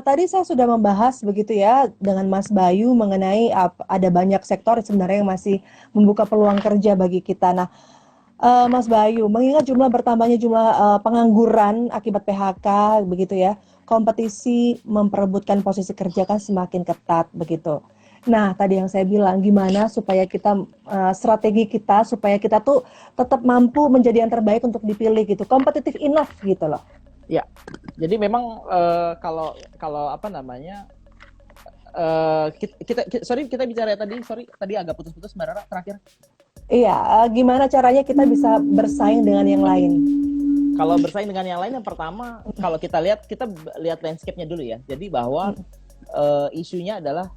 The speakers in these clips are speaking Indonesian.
tadi saya sudah membahas begitu ya dengan Mas Bayu mengenai ada banyak sektor sebenarnya yang masih membuka peluang kerja bagi kita. Nah, Mas Bayu, mengingat bertambahnya jumlah pengangguran akibat PHK begitu ya, kompetisi memperebutkan posisi kerja kan semakin ketat begitu. Nah, tadi yang saya bilang gimana supaya kita strategi kita supaya kita tuh tetap mampu menjadi yang terbaik untuk dipilih gitu, kompetitif enough gitu loh. Ya, jadi memang kalau kalau apa namanya sorry kita bicara tadi, sorry tadi agak putus-putus Mbak Rara terakhir. Iya, gimana caranya kita bisa bersaing dengan yang lain? Kalau bersaing dengan yang lain, yang pertama kalau kita lihat landscape-nya dulu ya. Jadi bahwa isunya adalah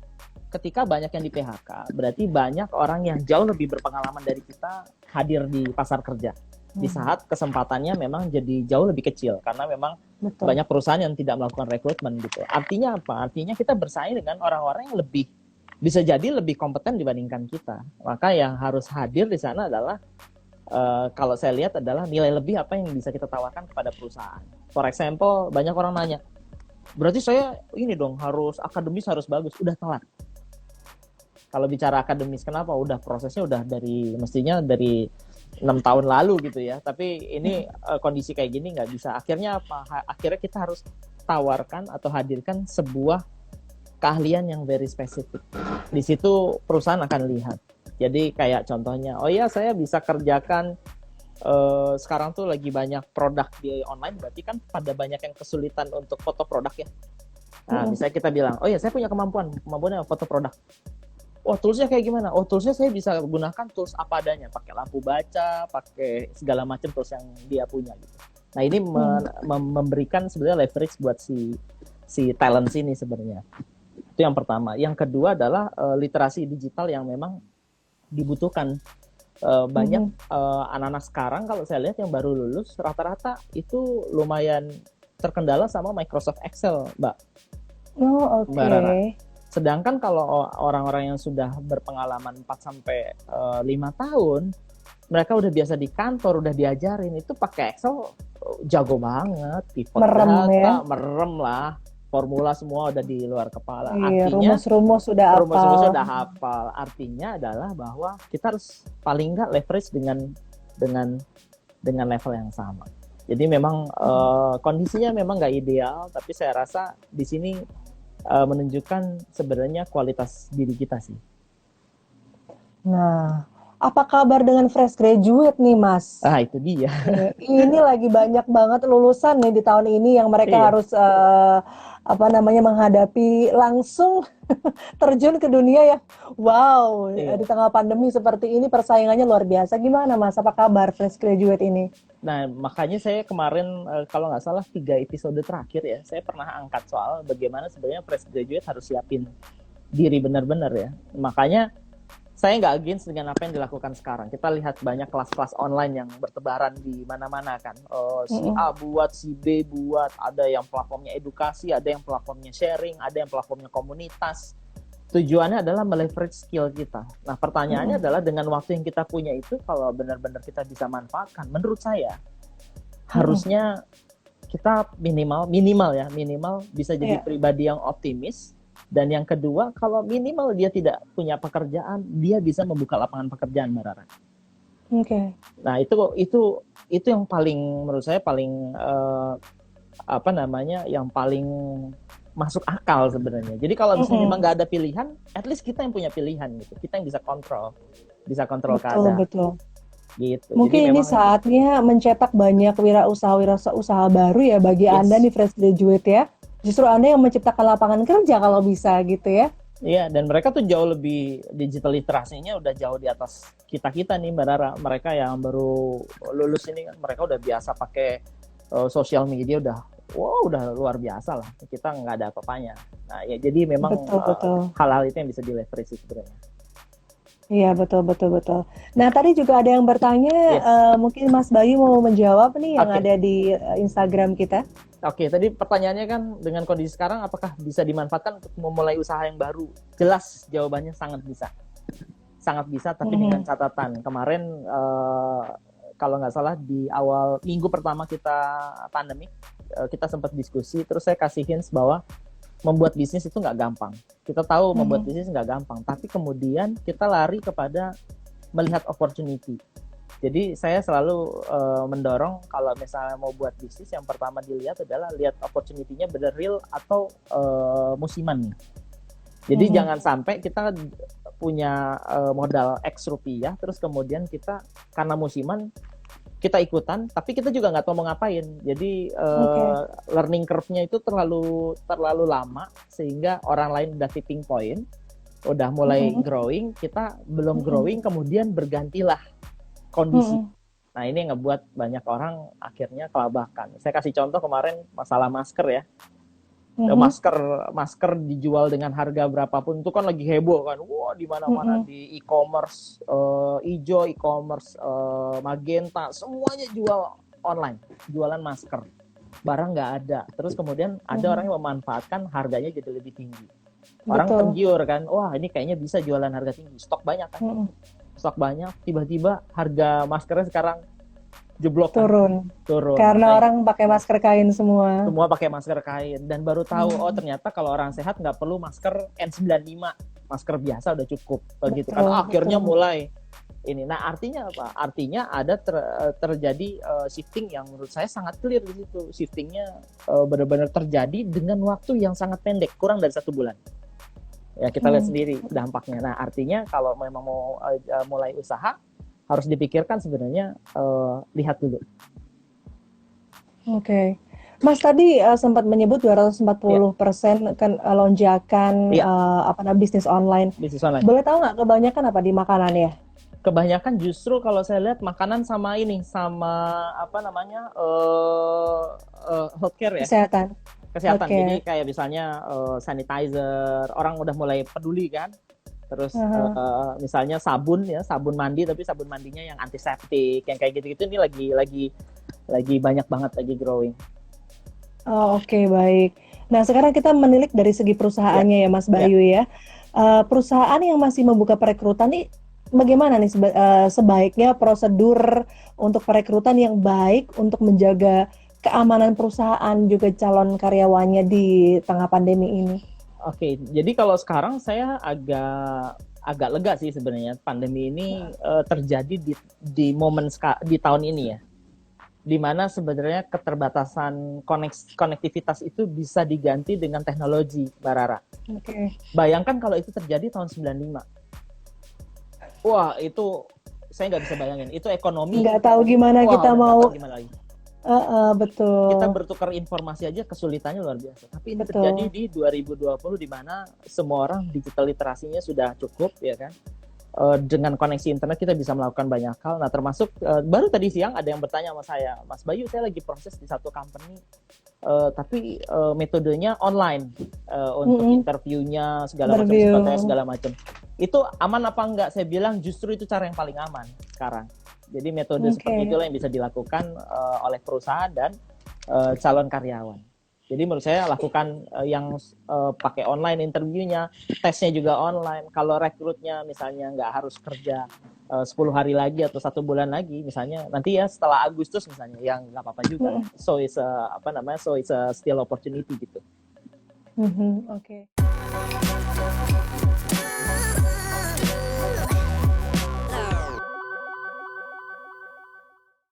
ketika banyak yang di PHK, berarti banyak orang yang jauh lebih berpengalaman dari kita hadir di pasar kerja. Di saat kesempatannya memang jadi jauh lebih kecil karena memang Betul. banyak perusahaan yang tidak melakukan rekrutmen gitu. Artinya apa? Artinya kita bersaing dengan orang-orang yang bisa jadi lebih kompeten dibandingkan kita. Maka yang harus hadir di sana adalah kalau saya lihat adalah nilai lebih apa yang bisa kita tawarkan kepada perusahaan. For example, banyak orang nanya, berarti saya ini dong harus akademis harus bagus, udah telat. Kalau bicara akademis, kenapa? Udah prosesnya udah mestinya dari 6 tahun lalu gitu ya. Tapi ini kondisi kayak gini nggak bisa. Akhirnya apa? Akhirnya kita harus tawarkan atau hadirkan sebuah keahlian yang very spesifik. Di situ perusahaan akan lihat. Jadi kayak contohnya, oh ya saya bisa kerjakan sekarang tuh lagi banyak produk di online, berarti kan pada banyak yang kesulitan untuk foto produk ya. Nah, misalnya kita bilang, oh ya saya punya kemampuannya foto produk. Oh, toolsnya kayak gimana? Oh, toolsnya saya bisa gunakan tools apa adanya, pakai lampu baca, pakai segala macam tools yang dia punya gitu. Nah, ini memberikan sebenarnya leverage buat si talent ini sebenarnya. Itu yang pertama. Yang kedua adalah literasi digital yang memang dibutuhkan. Banyak anak-anak sekarang kalau saya lihat yang baru lulus rata-rata itu lumayan terkendala sama Microsoft Excel, Mbak. Oh, oke. Mbak Rara. Sedangkan kalau orang-orang yang sudah berpengalaman 4 sampai 5 tahun, mereka udah biasa di kantor, udah diajarin itu pakai Excel jago banget, pivot data, merem lah, formula semua udah di luar kepala. Iya, artinya rumus-rumus sudah hafal. Artinya adalah bahwa kita harus paling nggak leverage dengan level yang sama. Jadi memang kondisinya memang nggak ideal, tapi saya rasa di sini menunjukkan sebenarnya kualitas diri kita sih. Nah, apa kabar dengan fresh graduate nih, Mas? Itu dia. Ini lagi banyak banget lulusan nih di tahun ini yang mereka harus menghadapi langsung terjun ke dunia yang wow, di tengah pandemi seperti ini persaingannya luar biasa. Gimana, Mas? Apa kabar fresh graduate ini? Nah, makanya saya kemarin kalau nggak salah 3 episode terakhir ya, saya pernah angkat soal bagaimana sebenarnya fresh graduate harus siapin diri benar-benar ya. Makanya saya nggak against dengan apa yang dilakukan sekarang. Kita lihat banyak kelas-kelas online yang bertebaran di mana-mana kan. Si A buat, si B buat, ada yang platformnya edukasi, ada yang platformnya sharing, ada yang platformnya komunitas. Tujuannya adalah meleverage skill kita. Nah, pertanyaannya adalah dengan waktu yang kita punya itu, kalau benar-benar kita bisa manfaatkan, menurut saya harusnya kita minimal bisa jadi pribadi yang optimis. Dan yang kedua, kalau minimal dia tidak punya pekerjaan, dia bisa membuka lapangan pekerjaan, Mbak Rara. Oke. Nah, itu yang paling menurut saya paling yang paling masuk akal sebenarnya. Jadi kalau misalnya memang nggak ada pilihan, at least kita yang punya pilihan gitu. Kita yang bisa kontrol keadaan. Betul. Gitu. Mungkin jadi ini saatnya mencetak banyak wirausaha baru ya bagi Anda nih fresh graduate ya. Justru Anda yang menciptakan lapangan kerja kalau bisa gitu ya. Iya, dan mereka tuh jauh lebih digital literasinya udah jauh di atas kita nih Mbak Rara. Mereka yang baru lulus ini kan mereka udah biasa pakai sosial media udah luar biasa lah. Kita nggak ada apa-apanya. Nah ya jadi memang hal-hal itu yang bisa di leverage sebenarnya. Iya betul. Nah tadi juga ada yang bertanya, mungkin Mas Bayu mau menjawab nih yang ada di Instagram kita. Oke, tadi pertanyaannya kan dengan kondisi sekarang apakah bisa dimanfaatkan untuk memulai usaha yang baru? Jelas jawabannya sangat bisa, tapi dengan catatan. Kemarin kalau nggak salah di awal minggu pertama kita pandemi, kita sempat diskusi, terus saya kasih hints bahwa membuat bisnis itu nggak gampang. Kita tahu membuat Mhm. bisnis nggak gampang, tapi kemudian kita lari kepada melihat opportunity. Jadi saya selalu mendorong kalau misalnya mau buat bisnis, yang pertama dilihat adalah lihat opportunity-nya benar real atau musiman nih. Jadi Mhm. jangan sampai kita punya modal X rupiah, terus kemudian kita karena musiman kita ikutan, tapi kita juga nggak tahu mau ngapain. Jadi Oke. learning curve-nya itu terlalu lama sehingga orang lain udah tipping point, udah mulai Mhm. growing, kita belum Mhm. growing, kemudian bergantilah kondisi. Mhm. Nah ini yang ngebuat banyak orang akhirnya kelabakan. Saya kasih contoh kemarin masalah masker ya. Mhm. Masker dijual dengan harga berapapun itu kan lagi heboh kan. Wah, di mana-mana Mhm. di e-commerce, ijo, e-commerce, Magenta, semuanya jual online, jualan masker. Barang nggak ada. Terus kemudian ada Mhm. orang yang memanfaatkan harganya jadi lebih tinggi. Orang Betul. tergiur kan, wah ini kayaknya bisa jualan harga tinggi, stok banyak kan. Mhm. Stok banyak, tiba-tiba harga maskernya sekarang jeblok kan, Turun. turun. Karena Makanya orang pakai masker kain semua. semua pakai masker kain dan baru tahu oh Mhm. ternyata kalau orang sehat nggak perlu masker N95, masker biasa udah cukup begitu kan. Betul, Akhirnya betul. mulai ini. Nah, artinya apa? Artinya ada terjadi shifting yang menurut saya sangat clear di situ. Shiftingnya benar-benar terjadi dengan waktu yang sangat pendek, kurang dari 1 bulan. Ya kita lihat sendiri dampaknya. Nah, artinya kalau memang mau mulai usaha harus dipikirkan sebenarnya lihat dulu. Oke. Mas tadi sempat menyebut Ya, 240% kan lonjakan iya, apa namanya bisnis online. bisnis online. Boleh tahu nggak kebanyakan apa di makanan ya? Kebanyakan justru kalau saya lihat makanan sama ini, sama apa namanya healthcare ya, Kesehatan. kesehatan. Jadi Oke. kayak misalnya sanitizer, orang udah mulai peduli kan. Terus Aha. misalnya sabun ya, sabun mandi tapi sabun mandinya yang antiseptik, yang kayak gitu-gitu ini lagi banyak banget lagi growing. Oh, oke, baik. Nah, sekarang kita menilik dari segi Ya, perusahaannya ya, Mas ya. Bayu ya. Perusahaan yang masih membuka perekrutan nih, bagaimana nih sebaiknya prosedur untuk perekrutan yang baik untuk menjaga keamanan perusahaan juga calon karyawannya di tengah pandemi ini? Oke, jadi kalau sekarang saya agak lega sih sebenarnya pandemi ini terjadi di momen di tahun ini ya. Di mana sebenarnya keterbatasan konektivitas itu bisa diganti dengan teknologi, Mbak Rara. Oke. Bayangkan kalau itu terjadi tahun 95. Wah, itu saya nggak bisa bayangin. Itu ekonomi, Nggak tahu gimana wah kita udah nggak mau, tahu gimana lagi. Kita betul, bertukar informasi aja kesulitannya luar biasa. Tapi ini terjadi betul. di 2020 di mana semua orang digital literasinya sudah cukup, ya kan? Dengan koneksi internet kita bisa melakukan banyak hal. Nah, termasuk baru tadi siang ada yang bertanya sama saya, Mas Bayu, saya lagi proses di satu company, tapi metodenya online untuk Mm-mm. interviewnya segala macam, sebagainya Interview. segala macam. Itu aman apa enggak? Saya bilang justru itu cara yang paling aman sekarang. Jadi metode seperti Oke. itulah yang bisa dilakukan oleh perusahaan dan calon karyawan. Jadi menurut saya lakukan yang pakai online interviewnya, tesnya juga online. Kalau rekrutnya misalnya nggak harus kerja 10 hari lagi atau 1 bulan lagi, misalnya nanti ya setelah Agustus misalnya, yang nggak apa-apa juga. Mm-mm. So it's a, apa namanya? So it's a still opportunity gitu. Mhm, oke.